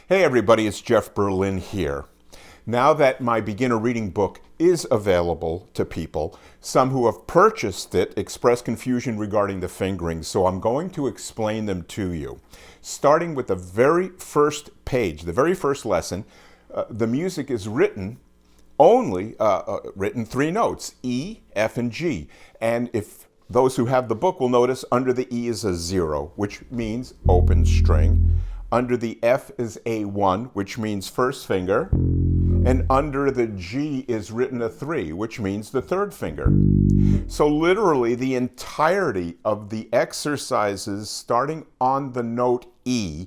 Hey everybody, it's Jeff Berlin here. Now that my beginner reading book is available to people, some who have purchased it express confusion regarding the fingerings, so I'm going to explain them to you. Starting with the very first page, the very first lesson, the music is written written three notes, E, F, and G. And if those who have the book will notice, under the E is a 0, which means open string. Under the F is a 1, which means first finger. And under the G is written a 3, which means the third finger. So literally the entirety of the exercises starting on the note E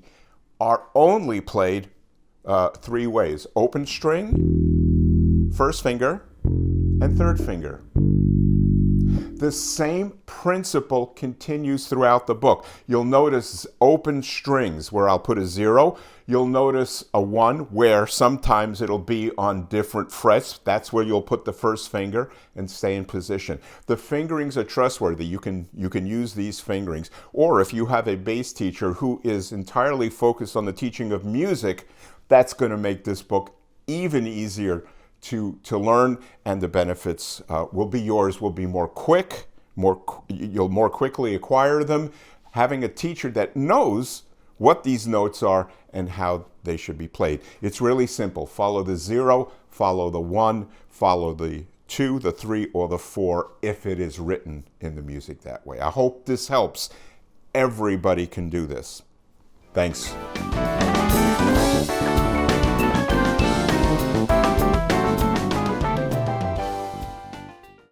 are only played three ways: open string, first finger, and third finger. The same principle continues throughout the book. You'll notice open strings where I'll put a 0. You'll notice a 1 where sometimes it'll be on different frets. That's where you'll put the first finger and stay in position. The fingerings are trustworthy. You can use these fingerings. Or if you have a bass teacher who is entirely focused on the teaching of music, that's going to make this book even easier to learn, and the benefits will be yours, will be more quick, you'll more quickly acquire them, having a teacher that knows what these notes are and how they should be played. It's really simple. Follow the 0, follow the 1, follow the 2, the 3, or the 4 if it is written in the music that way. I hope this helps. Everybody can do this. Thanks.